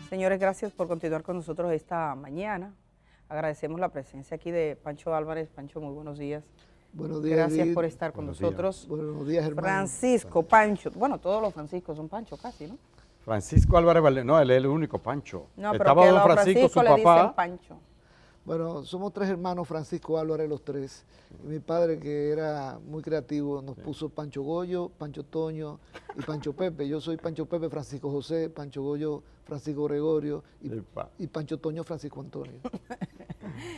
Señores, gracias por continuar con nosotros esta mañana. Agradecemos la presencia aquí de Pancho Álvarez. Pancho, muy buenos días. Buenos días, Gracias Edith. por estar con nosotros. Buenos días, hermano. Francisco, Pancho, bueno, todos los Franciscos son Pancho casi, ¿no? Francisco Álvarez Valdés, no, él es el único Pancho. No, pero estaba que don a Francisco, su le dicen papá. Pancho. Bueno, somos tres hermanos, Francisco Álvarez, los tres. Y mi padre, que era muy creativo, nos puso Pancho Goyo, Pancho Toño y Pancho Pepe. Yo soy Pancho Pepe, Francisco José, Pancho Goyo, Francisco Gregorio y Pancho Toño, Francisco Antonio.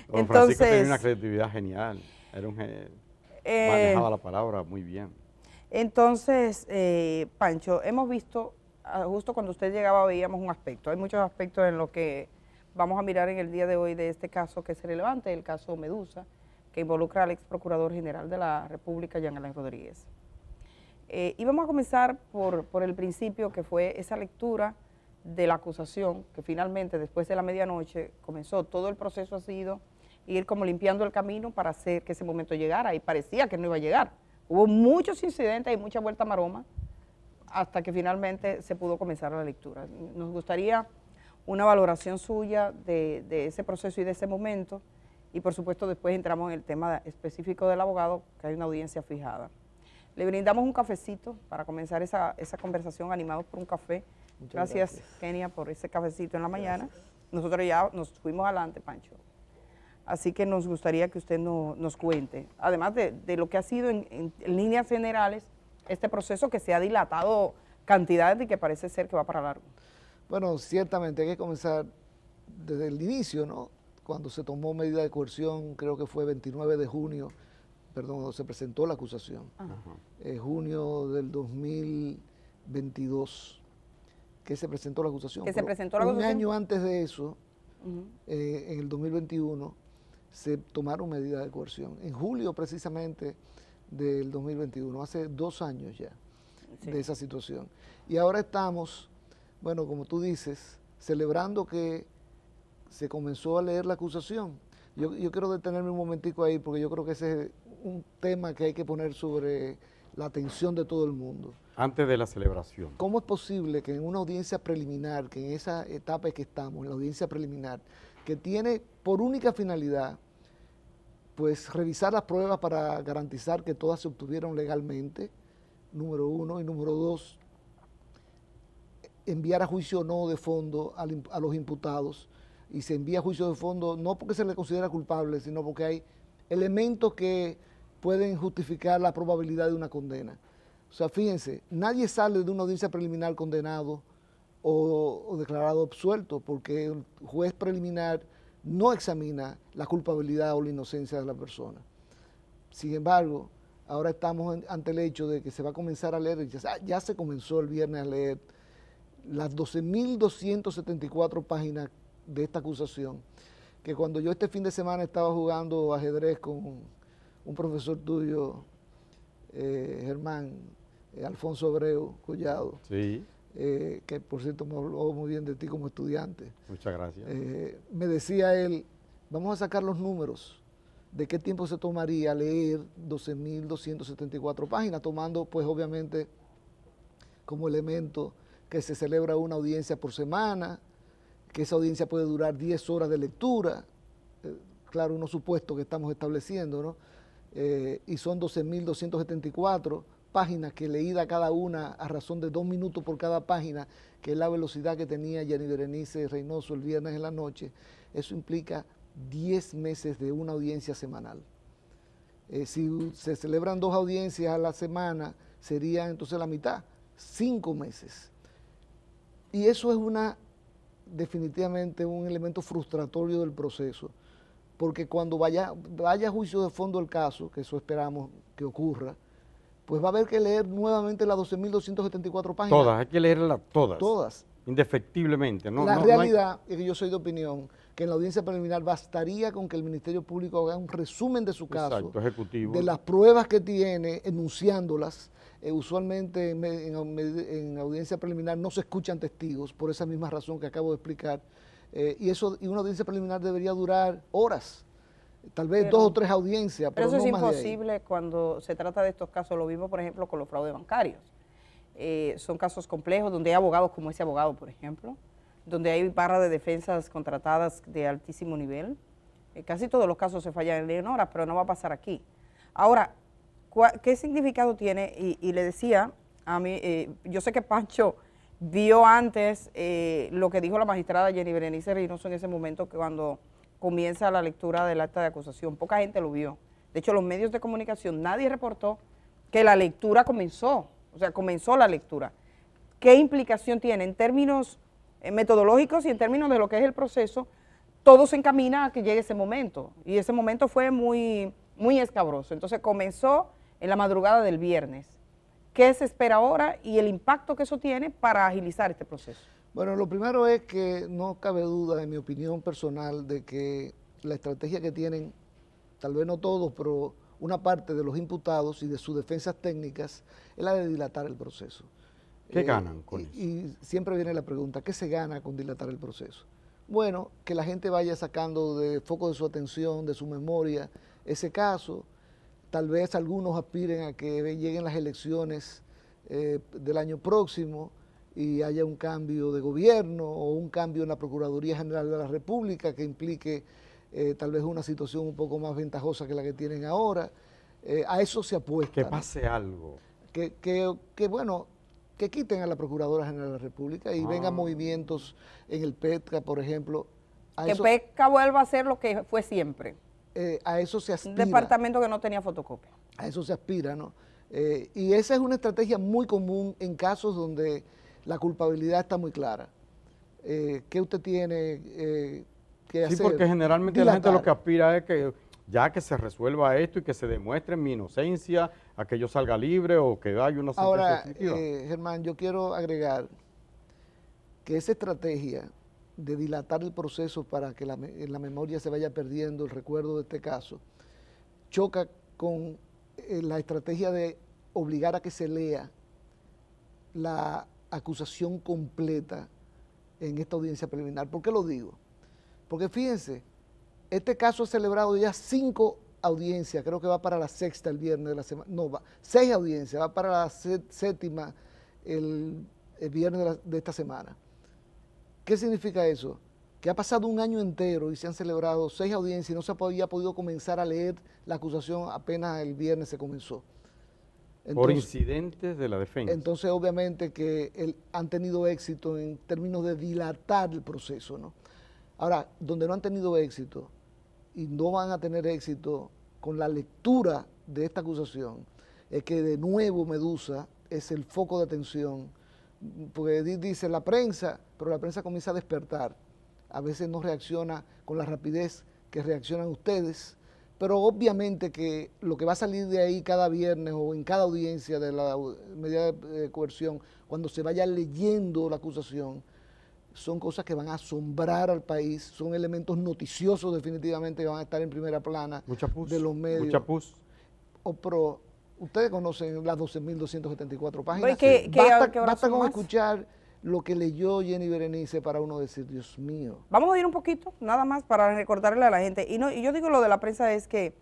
Don Francisco tenía una creatividad genial, era manejaba la palabra muy bien. Entonces, Pancho, hemos visto, justo cuando usted llegaba veíamos un aspecto. Hay muchos aspectos en lo que vamos a mirar en el día de hoy de este caso que es relevante, el caso Medusa, que involucra al ex procurador general de la República, Jean Alain Rodríguez. Y vamos a comenzar por el principio, que fue esa lectura de la acusación, que finalmente después de la medianoche comenzó. Todo el proceso ha sido ir como limpiando el camino para hacer que ese momento llegara, y parecía que no iba a llegar. Hubo muchos incidentes y mucha vuelta maroma hasta que finalmente se pudo comenzar la lectura. Nos gustaría una valoración suya de ese proceso y de ese momento, y por supuesto después entramos en el tema específico del abogado, que hay una audiencia fijada. Le brindamos un cafecito para comenzar esa conversación, animados por un café. Gracias, Kenia, por ese cafecito en la mañana. Nosotros ya nos fuimos adelante, Pancho. Así que nos gustaría que usted nos cuente, además de lo que ha sido en líneas generales, este proceso que se ha dilatado cantidades y que parece ser que va para largo. Bueno, ciertamente hay que comenzar desde el inicio, ¿no? Cuando se tomó medida de coerción, creo que fue 29 de junio, perdón, cuando se presentó la acusación, junio del 2022, que se presentó la acusación. Que se presentó la acusación. Un año antes de eso, en el 2021, se tomaron medidas de coerción. En julio precisamente del 2021, hace 2 años ya de esa situación. Y ahora estamos, bueno, como tú dices, celebrando que se comenzó a leer la acusación. Yo quiero detenerme un momentico ahí, porque yo creo que ese es un tema que hay que poner sobre la atención de todo el mundo. Antes de la celebración. ¿Cómo es posible que en una audiencia preliminar, que en esa etapa en que estamos, en la audiencia preliminar, que tiene por única finalidad, pues revisar las pruebas para garantizar que todas se obtuvieron legalmente, número 1, y número 2, enviar a juicio no de fondo a los imputados, y se envía a juicio de fondo no porque se le considera culpable, sino porque hay elementos que pueden justificar la probabilidad de una condena? O sea, fíjense, nadie sale de una audiencia preliminar condenado o declarado absuelto, porque el juez preliminar no examina la culpabilidad o la inocencia de la persona. Sin embargo, ahora estamos ante el hecho de que se va a comenzar a leer, ya se comenzó el viernes a leer las 12.274 páginas de esta acusación, que cuando yo este fin de semana estaba jugando ajedrez con un profesor tuyo, Germán, Alfonso Abreu Collado, sí. Que por cierto me habló muy bien de ti como estudiante. Muchas gracias. Me decía él, vamos a sacar los números de qué tiempo se tomaría leer 12.274 páginas, tomando pues obviamente como elemento que se celebra una audiencia por semana, que esa audiencia puede durar 10 horas de lectura, claro, unos supuestos que estamos estableciendo, ¿no? Y son 12.274 páginas que leída cada una a razón de 2 minutos por cada página, que es la velocidad que tenía Jenny Berenice Reynoso el viernes en la noche. Eso implica 10 meses de una audiencia semanal. Si se celebran 2 audiencias a la semana, serían entonces la mitad, 5 meses. Y eso es definitivamente un elemento frustratorio del proceso, porque cuando vaya a juicio de fondo el caso, que eso esperamos que ocurra, pues va a haber que leer nuevamente las 12.274 páginas. Todas, hay que leerlas todas. Todas. Indefectiblemente. La realidad es que yo soy de opinión que en la audiencia preliminar bastaría con que el Ministerio Público haga un resumen de su caso, exacto, ejecutivo, de las pruebas que tiene, enunciándolas. Usualmente en audiencia preliminar no se escuchan testigos, por esa misma razón que acabo de explicar, y una audiencia preliminar debería durar horas, tal vez 2 o 3 audiencias. Pero eso no es más de ahí. imposible cuando se trata de estos casos. Lo mismo, por ejemplo, con los fraudes bancarios. Son casos complejos donde hay abogados como ese abogado, por ejemplo, donde hay barras de defensas contratadas de altísimo nivel. Casi todos los casos se fallan en Leonora, pero no va a pasar aquí. Ahora, ¿qué significado tiene? Y le decía a mí, yo sé que Pancho vio antes lo que dijo la magistrada Jenny Berenice Reynoso en ese momento, que cuando comienza la lectura del acta de acusación, poca gente lo vio. De hecho, los medios de comunicación, nadie reportó que la lectura comenzó, o sea, comenzó la lectura. ¿Qué implicación tiene en términos metodológicos y en términos de lo que es el proceso? Todo se encamina a que llegue ese momento, y ese momento fue muy, muy escabroso. Entonces comenzó en la madrugada del viernes. ¿Qué se espera ahora y el impacto que eso tiene para agilizar este proceso? Bueno, lo primero es que no cabe duda, en mi opinión personal, de que la estrategia que tienen, tal vez no todos, pero una parte de los imputados y de sus defensas técnicas, es la de dilatar el proceso. ¿Qué ganan con eso? Y siempre viene la pregunta, ¿qué se gana con dilatar el proceso? Bueno, que la gente vaya sacando de foco de su atención, de su memoria, ese caso. Tal vez algunos aspiren a que lleguen las elecciones del año próximo y haya un cambio de gobierno o un cambio en la Procuraduría General de la República que implique tal vez una situación un poco más ventajosa que la que tienen ahora. A eso se apuesta. Que pase algo. Bueno, que quiten a la Procuradora General de la República y vengan movimientos en el PETCA, por ejemplo. Que PETCA vuelva a ser lo que fue siempre. A eso se aspira. Un departamento que no tenía fotocopia. A eso se aspira, ¿no? Y esa es una estrategia muy común en casos donde la culpabilidad está muy clara. ¿Qué usted tiene que hacer? Sí, porque generalmente la gente lo que aspira es que ya que se resuelva esto y que se demuestre mi inocencia, a que yo salga libre o que haya una sentencia Ahora, definitiva. Germán, yo quiero agregar que esa estrategia de dilatar el proceso para que en la memoria se vaya perdiendo el recuerdo de este caso, choca con la estrategia de obligar a que se lea la acusación completa en esta audiencia preliminar. ¿Por qué lo digo? Porque fíjense, este caso ha celebrado ya 5 audiencias, creo que va para la 6ª el viernes de la semana, no, 6 audiencias, va para la 7ª el viernes de esta semana. ¿Qué significa eso? Que ha pasado un año entero y se han celebrado 6 audiencias y no se había podido comenzar a leer la acusación apenas el viernes se comenzó. Entonces, por incidentes de la defensa. Entonces, obviamente que han tenido éxito en términos de dilatar el proceso, ¿no? Ahora, donde no han tenido éxito y no van a tener éxito con la lectura de esta acusación, es que de nuevo Medusa es el foco de atención, porque dice la prensa, pero la prensa comienza a despertar. A veces no reacciona con la rapidez que reaccionan ustedes, pero obviamente que lo que va a salir de ahí cada viernes o en cada audiencia de la medida de coerción, cuando se vaya leyendo la acusación, son cosas que van a asombrar al país, son elementos noticiosos definitivamente que van a estar en primera plana de los medios. Mucha pus. Pero ustedes conocen las 12.274 páginas. Basta con escuchar lo que leyó Jenny Berenice para uno decir, Dios mío. Vamos a ir un poquito, nada más, para recordarle a la gente. Y yo digo lo de la prensa es que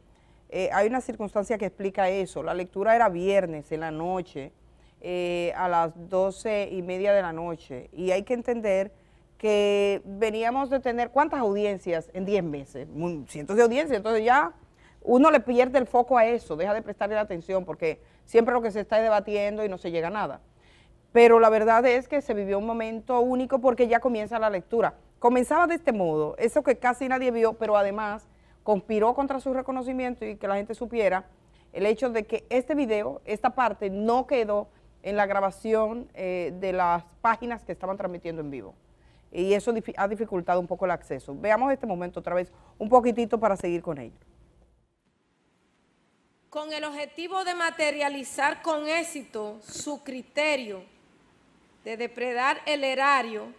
hay una circunstancia que explica eso. La lectura era viernes en la noche, a las 12:30 de la noche. Y hay que entender que veníamos de tener, ¿cuántas audiencias en 10 meses? Cientos de audiencias, entonces ya uno le pierde el foco a eso, deja de prestarle la atención, porque siempre lo que se está es debatiendo y no se llega a nada. Pero la verdad es que se vivió un momento único porque ya comienza la lectura. Comenzaba de este modo, eso que casi nadie vio, pero además conspiró contra su reconocimiento y que la gente supiera el hecho de que este video, esta parte, no quedó en la grabación de las páginas que estaban transmitiendo en vivo. Y eso ha dificultado un poco el acceso. Veamos este momento otra vez, un poquitito para seguir con ello. Con el objetivo de materializar con éxito su criterio de depredar el erario,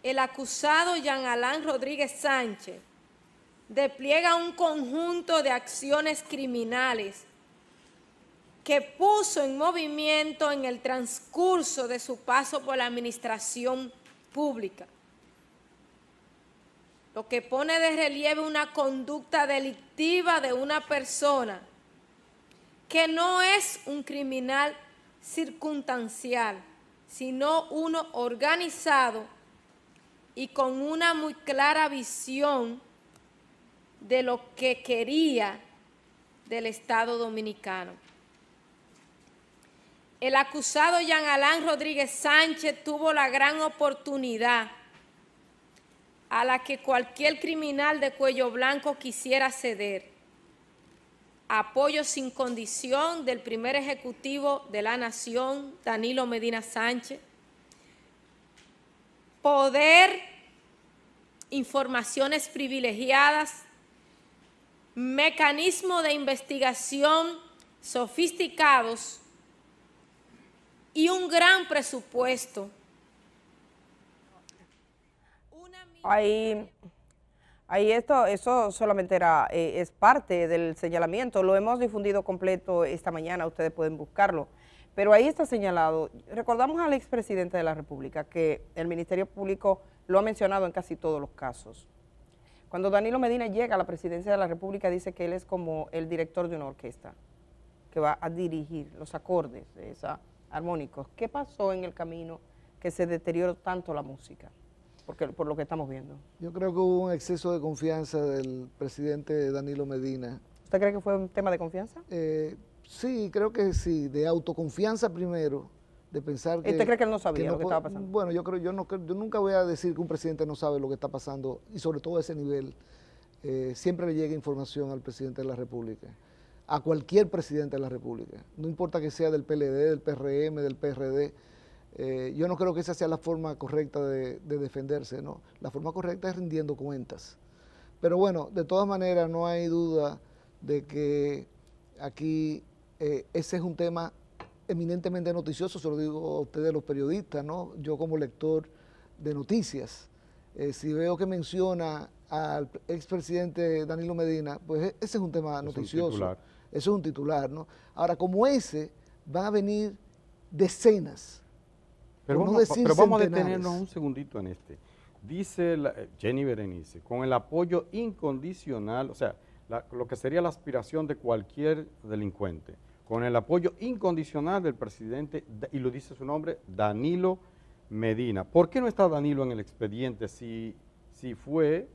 el acusado Jean Alain Rodríguez Sánchez despliega un conjunto de acciones criminales que puso en movimiento en el transcurso de su paso por la administración pública, lo que pone de relieve una conducta delictiva de una persona que no es un criminal circunstancial, sino uno organizado y con una muy clara visión de lo que quería del Estado Dominicano. El acusado Jean Alain Rodríguez Sánchez tuvo la gran oportunidad a la que cualquier criminal de cuello blanco quisiera ceder. Apoyo sin condición del primer ejecutivo de la nación, Danilo Medina Sánchez. Poder, informaciones privilegiadas, mecanismos de investigación sofisticados y un gran presupuesto. Eso solamente es parte del señalamiento, lo hemos difundido completo esta mañana, ustedes pueden buscarlo, pero ahí está señalado. Recordamos al expresidente de la República que el Ministerio Público lo ha mencionado en casi todos los casos. Cuando Danilo Medina llega a la presidencia de la República dice que él es como el director de una orquesta, que va a dirigir los acordes armónicos. ¿Qué pasó en el camino que se deterioró tanto la música? Por lo que estamos viendo. Yo creo que hubo un exceso de confianza del presidente Danilo Medina. ¿Usted cree que fue un tema de confianza? Sí, creo que sí, de autoconfianza primero, de pensar que... ¿Usted cree que él no sabía lo que estaba pasando? Bueno, yo nunca voy a decir que un presidente no sabe lo que está pasando, y sobre todo a ese nivel. Siempre le llega información al presidente de la República, a cualquier presidente de la República, no importa que sea del PLD, del PRM, del PRD. Yo no creo que esa sea la forma correcta de defenderse, ¿no? La forma correcta es rindiendo cuentas. Pero bueno, de todas maneras no hay duda de que aquí ese es un tema eminentemente noticioso, se lo digo a ustedes los periodistas, ¿no? Yo como lector de noticias, si veo que menciona al expresidente Danilo Medina, pues ese es un tema noticioso. Eso es un titular, ¿no? Ahora, como ese, van a venir decenas. Pero vamos a detenernos un segundito en este. Dice Jenny Berenice, con el apoyo incondicional, o sea, lo que sería la aspiración de cualquier delincuente, con el apoyo incondicional del presidente, y lo dice su nombre, Danilo Medina. ¿Por qué no está Danilo en el expediente si fue,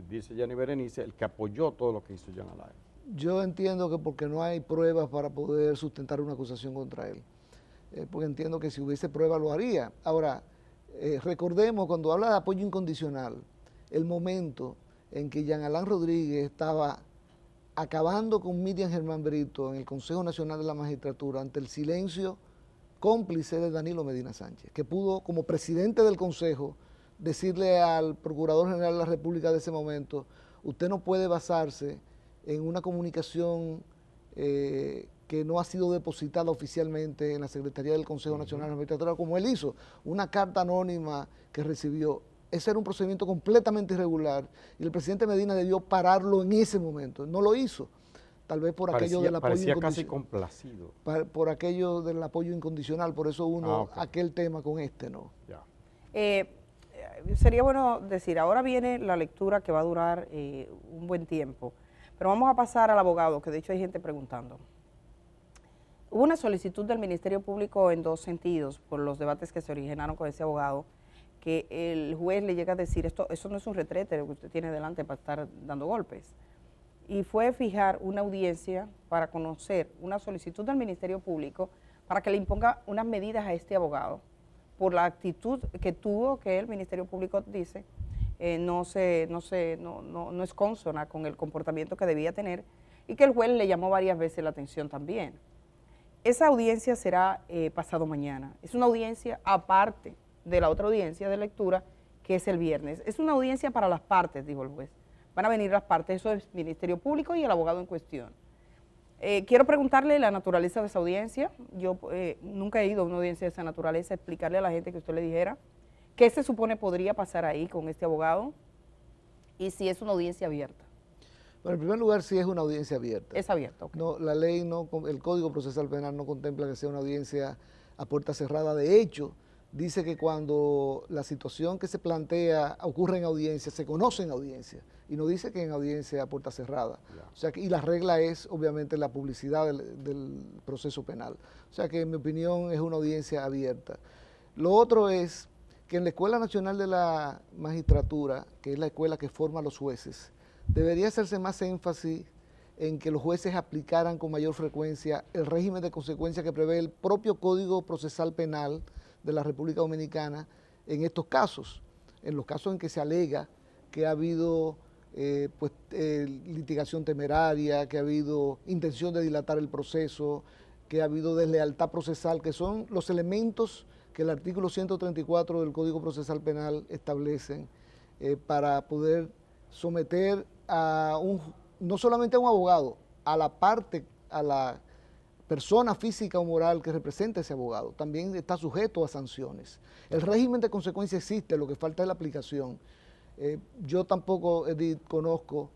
dice Jenny Berenice, el que apoyó todo lo que hizo Jean Alain? Yo entiendo que porque no hay pruebas para poder sustentar una acusación contra él. Porque entiendo que si hubiese prueba lo haría. Ahora, recordemos, cuando habla de apoyo incondicional, el momento en que Jean Alain Rodríguez estaba acabando con Miriam Germán Brito en el Consejo Nacional de la Magistratura ante el silencio cómplice de Danilo Medina Sánchez, que pudo, como presidente del Consejo, decirle al Procurador General de la República de ese momento: usted no puede basarse en una comunicación que no ha sido depositada oficialmente en la Secretaría del Consejo Nacional de la Magistratura, como él hizo, una carta anónima que recibió. Ese era un procedimiento completamente irregular y el presidente Medina debió pararlo en ese momento. No lo hizo, tal vez por aquello del apoyo incondicional. Parecía casi complacido. Por aquello del apoyo incondicional, por eso aquel tema con este, ¿no? Ya. Sería bueno decir, ahora viene la lectura que va a durar un buen tiempo, pero vamos a pasar al abogado, que de hecho hay gente preguntando. Hubo una solicitud del Ministerio Público en dos sentidos, por los debates que se originaron con ese abogado, que el juez le llega a decir, eso no es un retrete lo que usted tiene delante para estar dando golpes. Y fue fijar una audiencia para conocer una solicitud del Ministerio Público para que le imponga unas medidas a este abogado por la actitud que tuvo, que el Ministerio Público dice no es consona con el comportamiento que debía tener y que el juez le llamó varias veces la atención también. Esa audiencia será pasado mañana. Es una audiencia aparte de la otra audiencia de lectura, que es el viernes. Es una audiencia para las partes, dijo el juez. Van a venir las partes, eso es Ministerio Público y el abogado en cuestión. Quiero preguntarle la naturaleza de esa audiencia. Yo nunca he ido a una audiencia de esa naturaleza, explicarle a la gente que usted le dijera qué se supone podría pasar ahí con este abogado y si es una audiencia abierta. Bueno, en primer lugar, sí es una audiencia abierta. Es abierta, okay. No, la ley, el Código Procesal Penal no contempla que sea una audiencia a puerta cerrada. De hecho, dice que cuando la situación que se plantea ocurre en audiencia, se conoce en audiencia, y no dice que en audiencia a puerta cerrada. Yeah. O sea, y la regla es, obviamente, la publicidad del proceso penal. O sea que, en mi opinión, es una audiencia abierta. Lo otro es que en la Escuela Nacional de la Magistratura, que es la escuela que forma a los jueces, debería hacerse más énfasis en que los jueces aplicaran con mayor frecuencia el régimen de consecuencia que prevé el propio Código Procesal Penal de la República Dominicana en estos casos, en los casos en que se alega que ha habido litigación temeraria, que ha habido intención de dilatar el proceso, que ha habido deslealtad procesal, que son los elementos que el artículo 134 del Código Procesal Penal establecen para poder someter a no solamente a un abogado, a la persona física o moral que representa ese abogado, también está sujeto a sanciones. El régimen de consecuencia existe, lo que falta es la aplicación. Yo tampoco, Edith, conozco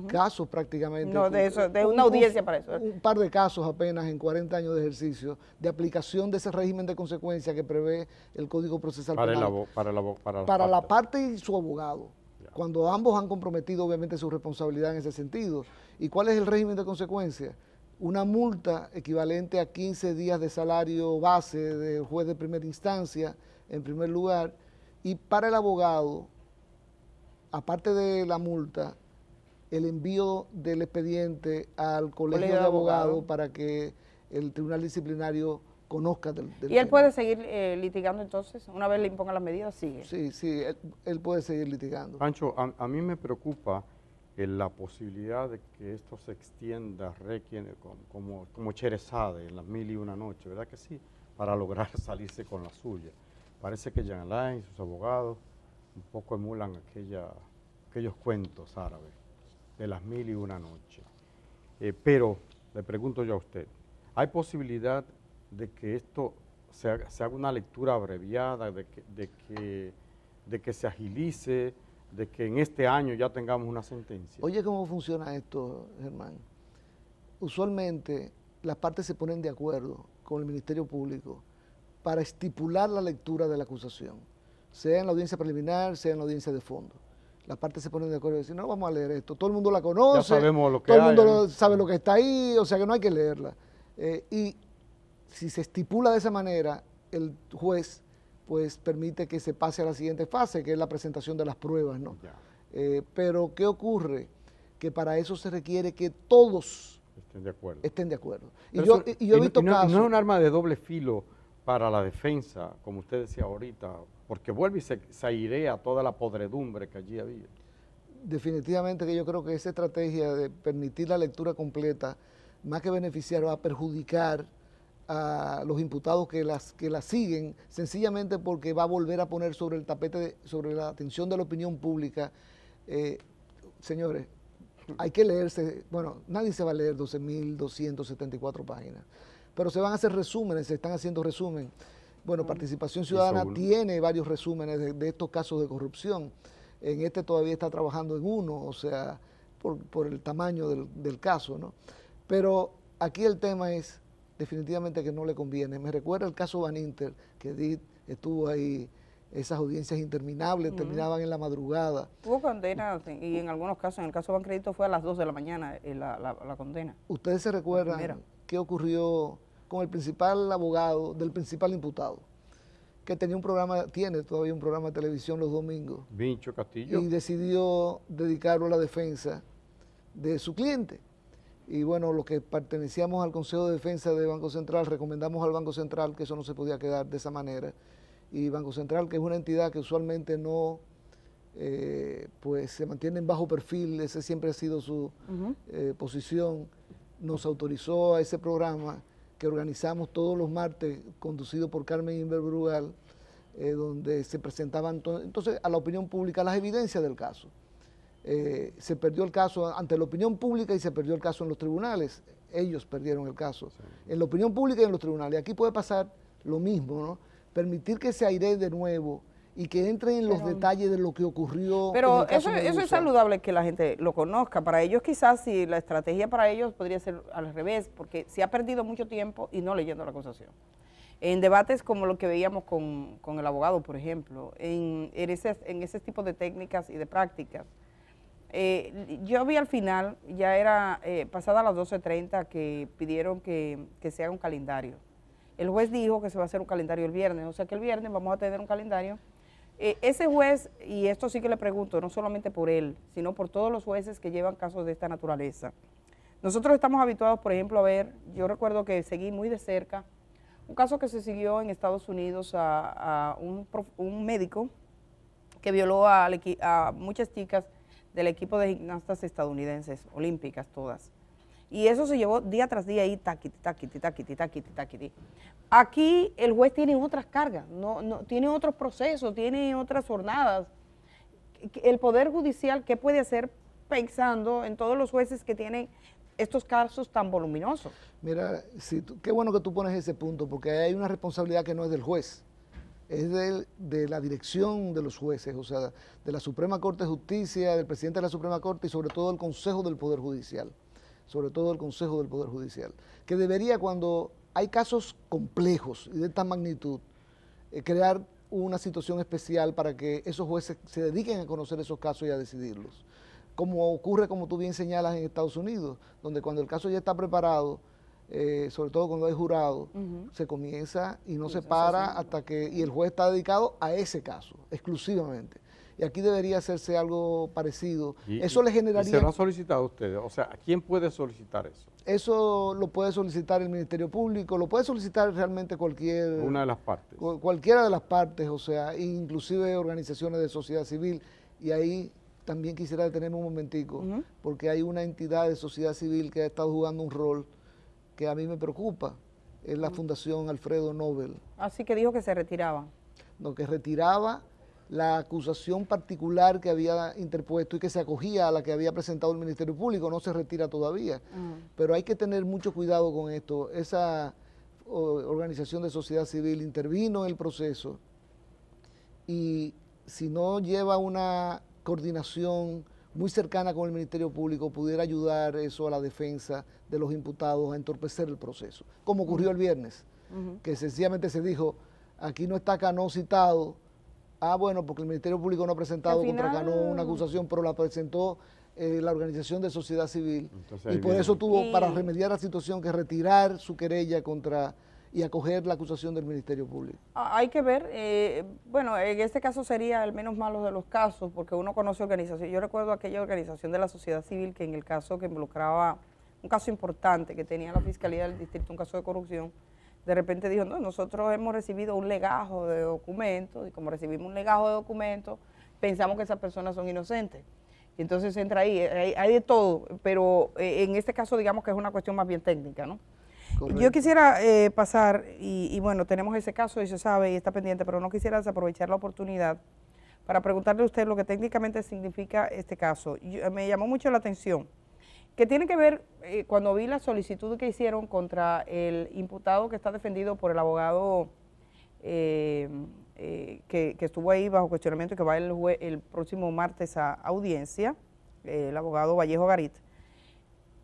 casos prácticamente. No, de una audiencia para eso. Un par de casos apenas en 40 años de ejercicio de aplicación de ese régimen de consecuencia que prevé el Código Procesal Penal. Para la parte y su abogado. Cuando ambos han comprometido obviamente su responsabilidad en ese sentido. ¿Y cuál es el régimen de consecuencia? Una multa equivalente a 15 días de salario base del juez de primera instancia, en primer lugar, y para el abogado, aparte de la multa, el envío del expediente al colegio de abogados para que el tribunal disciplinario conozca del ¿Y él puede seguir litigando entonces? Una vez le impongan las medidas, sigue. Sí, él puede seguir litigando. Pancho, a mí me preocupa la posibilidad de que esto se extienda como Cherezade en las 1001 noches, ¿verdad que sí? Para lograr salirse con la suya. Parece que Jean Alain y sus abogados un poco emulan aquellos cuentos árabes de las 1001 noches. Pero le pregunto yo a usted, ¿hay posibilidad de que esto se haga una lectura abreviada, de que se agilice, de que en este año ya tengamos una sentencia? Oye, ¿cómo funciona esto, Germán? Usualmente las partes se ponen de acuerdo con el Ministerio Público para estipular la lectura de la acusación, sea en la audiencia preliminar, sea en la audiencia de fondo. Las partes se ponen de acuerdo y dicen, no, vamos a leer esto. Todo el mundo la conoce, ya sabemos lo que todo el mundo sabe lo que está ahí, o sea que no hay que leerla. Y si se estipula de esa manera, el juez pues permite que se pase a la siguiente fase, que es la presentación de las pruebas, ¿no? Pero ¿qué ocurre? Que para eso se requiere que todos estén de acuerdo. Y yo he visto casos... No es un arma de doble filo para la defensa, como usted decía ahorita, porque vuelve y se airea toda la podredumbre que allí había. Definitivamente que yo creo que esa estrategia de permitir la lectura completa, más que beneficiar, va a perjudicar a los imputados que la siguen, sencillamente porque va a volver a poner sobre el tapete, sobre la atención de la opinión pública. Señores, hay que leerse, bueno, nadie se va a leer 12.274 páginas, pero se van a hacer resúmenes, se están haciendo resumen. Bueno, Participación Ciudadana tiene varios resúmenes de estos casos de corrupción. En este todavía está trabajando en uno, o sea, por el tamaño del caso, ¿no? Pero aquí el tema es definitivamente que no le conviene. Me recuerda el caso Van Inter, que Edith estuvo ahí, esas audiencias interminables, terminaban en la madrugada. Hubo condenas y en algunos casos, en el caso Bancrédito fue a las 2 de la mañana la condena. ¿Ustedes se recuerdan qué ocurrió con el principal abogado del principal imputado? Que tenía tiene todavía un programa de televisión los domingos. Vincho Castillo. Y decidió dedicarlo a la defensa de su cliente. Y bueno, los que pertenecíamos al Consejo de Defensa de Banco Central, recomendamos al Banco Central que eso no se podía quedar de esa manera. Y Banco Central, que es una entidad que usualmente no, pues se mantiene en bajo perfil, esa siempre ha sido su posición, nos autorizó a ese programa que organizamos todos los martes, conducido por Carmen Inver Brugal, donde se presentaban entonces a la opinión pública las evidencias del caso. Se perdió el caso ante la opinión pública y se perdió el caso en los tribunales. Ellos perdieron el caso en la opinión pública y en los tribunales. Aquí puede pasar lo mismo, ¿no? Permitir que se airee de nuevo y que entren en los detalles de lo que ocurrió. Pero eso es saludable que la gente lo conozca. Para ellos quizás, si la estrategia para ellos podría ser al revés, porque se ha perdido mucho tiempo y no leyendo la acusación. En debates como lo que veíamos con el abogado, por ejemplo, en ese tipo de técnicas y de prácticas, yo vi al final, ya era pasada las 12:30, que pidieron que se haga un calendario. El juez dijo que se va a hacer un calendario el viernes, o sea que el viernes vamos a tener un calendario Ese juez, y esto sí que le pregunto, no solamente por él, sino por todos los jueces que llevan casos de esta naturaleza. Nosotros estamos habituados, por ejemplo, a ver, yo recuerdo que seguí muy de cerca un caso que se siguió en Estados Unidos a un médico que violó a muchas chicas del equipo de gimnastas estadounidenses, olímpicas todas. Y eso se llevó día tras día ahí, taquiti, taquiti, taquiti, taquiti, taquiti. Aquí el juez tiene otras cargas, tiene otros procesos, tiene otras jornadas. El Poder Judicial, ¿qué puede hacer pensando en todos los jueces que tienen estos casos tan voluminosos? Mira, qué bueno que tú pones ese punto, porque hay una responsabilidad que no es del juez, es de la dirección de los jueces, o sea, de la Suprema Corte de Justicia, del presidente de la Suprema Corte y sobre todo del Consejo del Poder Judicial. Sobre todo el Consejo del Poder Judicial, que debería, cuando hay casos complejos y de esta magnitud, crear una situación especial para que esos jueces se dediquen a conocer esos casos y a decidirlos. Como ocurre, como tú bien señalas, en Estados Unidos, donde cuando el caso ya está preparado, sobre todo cuando hay jurado, se comienza y no se para hasta que, y el juez está dedicado a ese caso, exclusivamente. Y aquí debería hacerse algo parecido. Eso le generaría... ¿Y se lo han solicitado ustedes? O sea, ¿quién puede solicitar eso? Eso lo puede solicitar el Ministerio Público, lo puede solicitar realmente una de las partes. Cualquiera de las partes, o sea, inclusive organizaciones de sociedad civil. Y ahí también quisiera detenerme un momentico, porque hay una entidad de sociedad civil que ha estado jugando un rol que a mí me preocupa, es la Fundación Alfredo Nobel. Así que dijo que se retiraba. No, que retiraba la acusación particular que había interpuesto y que se acogía a la que había presentado el Ministerio Público, no se retira todavía. Pero hay que tener mucho cuidado con esto. Esa organización de sociedad civil intervino en el proceso y si no lleva una coordinación muy cercana con el Ministerio Público, pudiera ayudar eso a la defensa de los imputados a entorpecer el proceso, como ocurrió el viernes, que sencillamente se dijo, aquí no está Cano citado. Bueno, porque el Ministerio Público no ha presentado contra Cano una acusación, pero la presentó la organización de sociedad civil. Entonces, y por eso tuvo, para remediar la situación, que retirar su querella contra y acoger la acusación del Ministerio Público. Hay que ver, bueno, en este caso sería el menos malo de los casos, porque uno conoce organizaciones. Yo recuerdo aquella organización de la sociedad civil que en el caso que involucraba, un caso importante que tenía la Fiscalía del Distrito, un caso de corrupción, de repente dijo, no, nosotros hemos recibido un legajo de documentos, y como recibimos un legajo de documentos, pensamos que esas personas son inocentes. Y entonces entra ahí, hay de todo, pero en este caso digamos que es una cuestión más bien técnica, ¿no? Correcto. Yo quisiera pasar, y bueno, tenemos ese caso y se sabe y está pendiente, pero no quisiera desaprovechar la oportunidad para preguntarle a usted lo que técnicamente significa este caso. Me llamó mucho la atención, que tiene que ver, cuando vi la solicitud que hicieron contra el imputado que está defendido por el abogado que estuvo ahí bajo cuestionamiento y que va el próximo martes a audiencia, el abogado Vallejo Garit.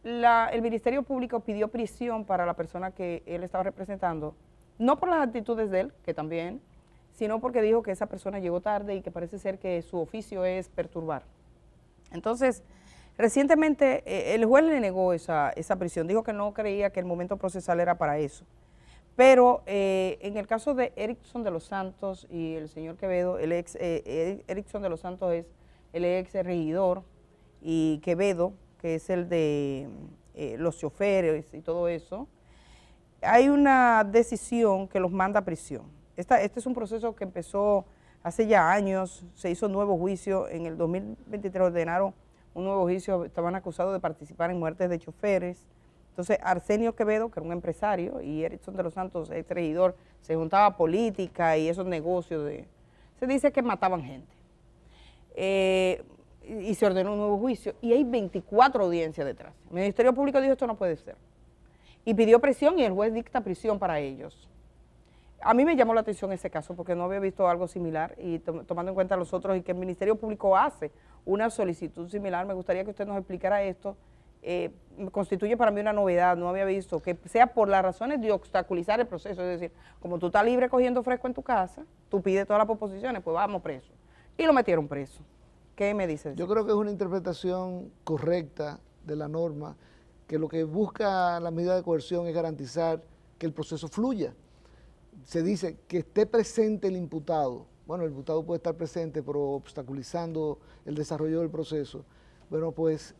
El Ministerio Público pidió prisión para la persona que él estaba representando, no por las actitudes de él, que también, sino porque dijo que esa persona llegó tarde y que parece ser que su oficio es perturbar. Entonces, recientemente el juez le negó esa prisión, dijo que no creía que el momento procesal era para eso. Pero en el caso de Erickson de los Santos y el señor Quevedo, Erickson de los Santos es el ex regidor y Quevedo, que es el de los choferes y todo eso, hay una decisión que los manda a prisión. Este es un proceso que empezó hace ya años, se hizo un nuevo juicio, en el 2023 ordenaron un nuevo juicio, estaban acusados de participar en muertes de choferes. Entonces Arsenio Quevedo, que era un empresario, y Erickson de los Santos, ex regidor, se juntaba a política y esos negocios se dice que mataban gente. Y se ordenó un nuevo juicio, y hay 24 audiencias detrás. El Ministerio Público dijo, esto no puede ser. Y pidió prisión, y el juez dicta prisión para ellos. A mí me llamó la atención ese caso, porque no había visto algo similar, y tomando en cuenta los otros, y que el Ministerio Público hace una solicitud similar, me gustaría que usted nos explicara esto. Constituye para mí una novedad, no había visto, que sea por las razones de obstaculizar el proceso, es decir, como tú estás libre cogiendo fresco en tu casa, tú pides todas las proposiciones, pues vamos preso. Y lo metieron preso. ¿Qué me dices? Yo creo que es una interpretación correcta de la norma, que lo que busca la medida de coerción es garantizar que el proceso fluya. Se dice que esté presente el imputado, bueno, el imputado puede estar presente, pero obstaculizando el desarrollo del proceso, bueno, pues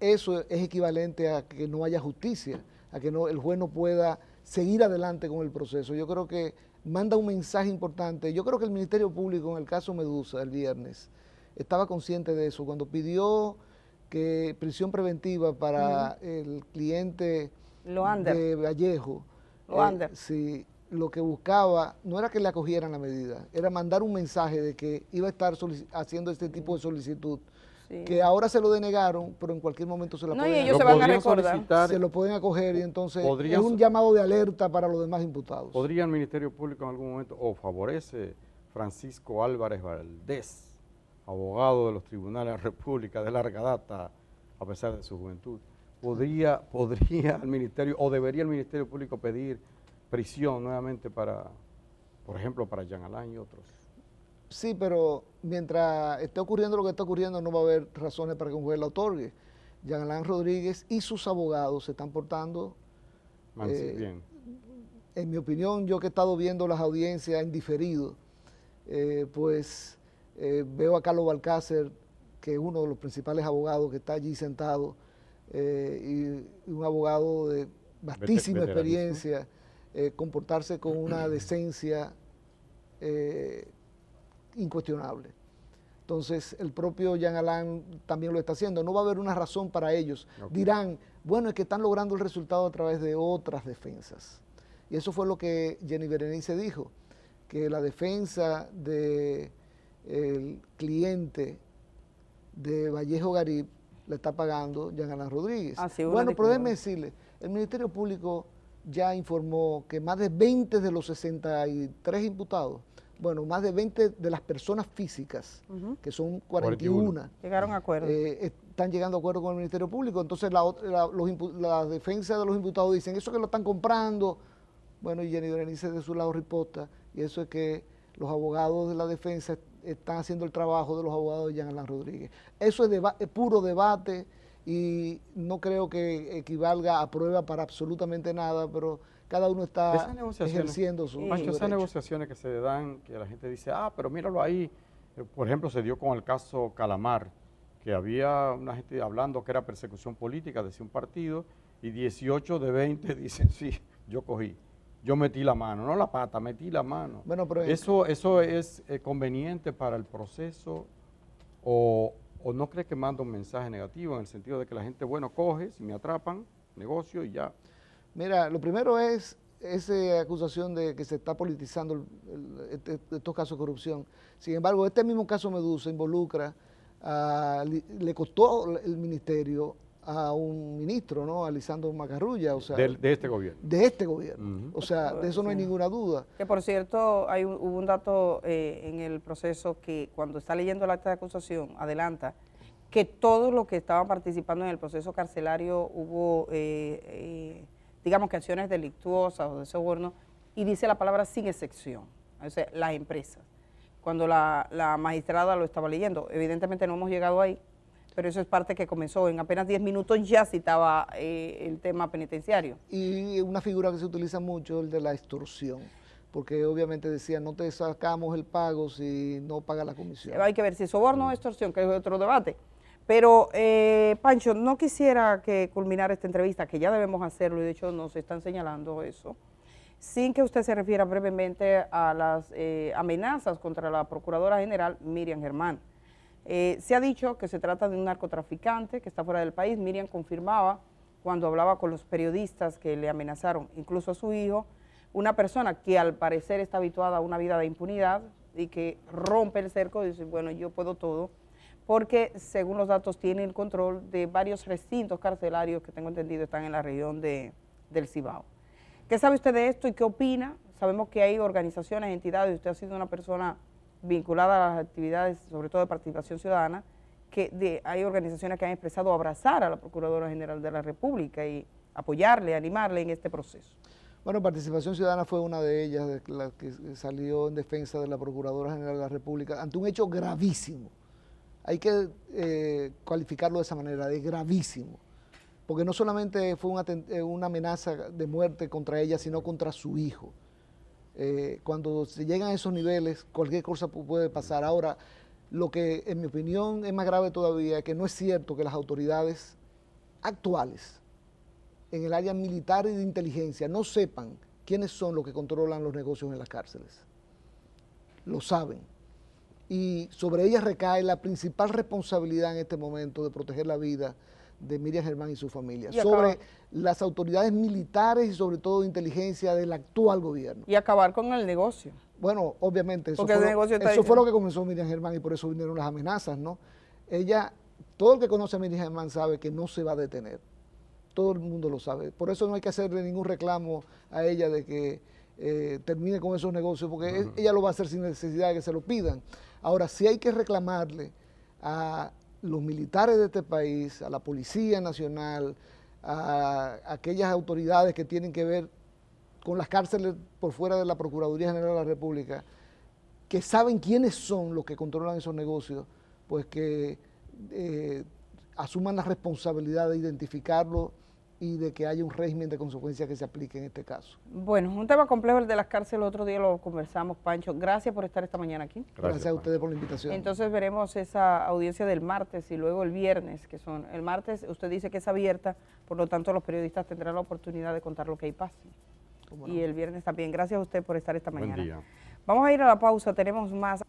eso es equivalente a que no haya justicia, a que el juez no pueda seguir adelante con el proceso. Yo creo que manda un mensaje importante. Yo creo que el Ministerio Público, en el caso Medusa, el viernes, estaba consciente de eso. Cuando pidió que prisión preventiva para el cliente de Vallejo, sí, lo que buscaba no era que le acogieran la medida, era mandar un mensaje de que iba a estar haciendo este tipo de solicitud, que ahora se lo denegaron, pero en cualquier momento se la pueden ellos se van a recordar. Se lo pueden acoger y entonces es un llamado de alerta para los demás imputados. ¿Podría el Ministerio Público en algún momento, o favorece Francisco Álvarez Valdés, abogado de los tribunales de la República de larga data, a pesar de su juventud, podría el Ministerio, o debería el Ministerio Público pedir prisión nuevamente para, por ejemplo, para Jean Alain y otros? Sí, pero mientras esté ocurriendo lo que está ocurriendo, no va a haber razones para que un juez la otorgue. Jean Alain Rodríguez y sus abogados se están portando bien. En mi opinión, yo que he estado viendo las audiencias en diferido, veo a Carlos Balcácer, que es uno de los principales abogados que está allí sentado, y un abogado de vastísima experiencia, comportarse con una decencia incuestionable. Entonces, el propio Jean Alain también lo está haciendo. No va a haber una razón para ellos. Dirán, bueno, es que están logrando el resultado a través de otras defensas. Y eso fue lo que Jenny Berenice dijo, que la defensa del cliente de Vallejo Garib le está pagando Jean Alain Rodríguez. Bueno, pero déjeme decirle, el Ministerio Público ya informó que más de 20 de los 63 imputados, bueno, más de 20 de las personas físicas, que son 41, llegaron a acuerdo. Están llegando a acuerdo con el Ministerio Público. Entonces la defensa de los imputados dicen, eso que lo están comprando. Bueno, y Jenny Berenice de su lado riposta, y eso es que los abogados de la defensa están haciendo el trabajo de los abogados de Jean Alain Rodríguez. Eso es puro debate y no creo que equivalga a prueba para absolutamente nada, pero cada uno está ejerciendo su derecho. Esas negociaciones que se dan, que la gente dice, pero míralo ahí. Por ejemplo, se dio con el caso Calamar, que había una gente hablando que era persecución política, decía un partido, y 18 de 20 dicen, sí, yo cogí. Yo metí la mano, no la pata, metí la mano. Bueno, pero ¿Eso es conveniente para el proceso o no cree que manda un mensaje negativo en el sentido de que la gente, bueno, coge, si me atrapan, negocio y ya? Mira, lo primero es esa acusación de que se está politizando estos casos de corrupción. Sin embargo, este mismo caso Medusa involucra, le costó el ministerio a un ministro, ¿no? A Lisandro Macarrulla, o sea, de este gobierno. De este gobierno. O sea, de eso no hay ninguna duda. Que por cierto, hubo un dato en el proceso que cuando está leyendo el acta de acusación, adelanta que todos los que estaban participando en el proceso carcelario hubo, digamos que acciones delictuosas o de soborno, y dice la palabra sin excepción, o sea, las empresas. Cuando la magistrada lo estaba leyendo, evidentemente no hemos llegado ahí, pero eso es parte que comenzó, en apenas 10 minutos ya citaba el tema penitenciario. Y una figura que se utiliza mucho, el de la extorsión, porque obviamente decía, no te sacamos el pago si no paga la comisión. Hay que ver si soborno o extorsión, que es otro debate. Pero, Pancho, no quisiera que culminara esta entrevista, que ya debemos hacerlo, y de hecho nos están señalando eso, sin que usted se refiera brevemente a las amenazas contra la Procuradora General Miriam Germán. Se ha dicho que se trata de un narcotraficante que está fuera del país. Miriam confirmaba cuando hablaba con los periodistas que le amenazaron, incluso a su hijo, una persona que al parecer está habituada a una vida de impunidad y que rompe el cerco y dice, bueno, yo puedo todo, porque según los datos tiene el control de varios recintos carcelarios que tengo entendido están en la región del Cibao. ¿Qué sabe usted de esto y qué opina? Sabemos que hay organizaciones, entidades, usted ha sido una persona vinculada a las actividades, sobre todo de participación ciudadana, que hay organizaciones que han expresado abrazar a la Procuradora General de la República y apoyarle, animarle en este proceso. Bueno, Participación Ciudadana fue una de ellas, la que salió en defensa de la Procuradora General de la República, ante un hecho gravísimo. Hay que calificarlo de esa manera, de gravísimo, porque no solamente fue una amenaza de muerte contra ella, sino contra su hijo. Cuando se llegan a esos niveles, cualquier cosa puede pasar. Ahora, lo que en mi opinión es más grave todavía es que no es cierto que las autoridades actuales en el área militar y de inteligencia no sepan quiénes son los que controlan los negocios en las cárceles. Lo saben. Y sobre ellas recae la principal responsabilidad en este momento de proteger la vida de Miriam Germán y su familia. Sobre las autoridades militares y sobre todo de inteligencia del actual gobierno. Y acabar con el negocio. Bueno, obviamente, eso fue lo que comenzó Miriam Germán y por eso vinieron las amenazas, ¿no? Todo el que conoce a Miriam Germán sabe que no se va a detener. Todo el mundo lo sabe. Por eso no hay que hacerle ningún reclamo a ella de que termine con esos negocios, porque ella lo va a hacer sin necesidad de que se lo pidan. Ahora, sí hay que reclamarle a los militares de este país, a la Policía Nacional, a aquellas autoridades que tienen que ver con las cárceles por fuera de la Procuraduría General de la República, que saben quiénes son los que controlan esos negocios, pues que asuman la responsabilidad de identificarlo y de que haya un régimen de consecuencias que se aplique en este caso. Bueno, un tema complejo el de las cárceles, otro día lo conversamos, Pancho. Gracias por estar esta mañana aquí. Gracias a ustedes por la invitación. Entonces veremos esa audiencia del martes y luego el viernes, que son el martes, usted dice que es abierta, por lo tanto los periodistas tendrán la oportunidad de contar lo que ahí pase. Y el viernes también. Gracias a usted por estar esta mañana. Buen día. Vamos a ir a la pausa, tenemos más.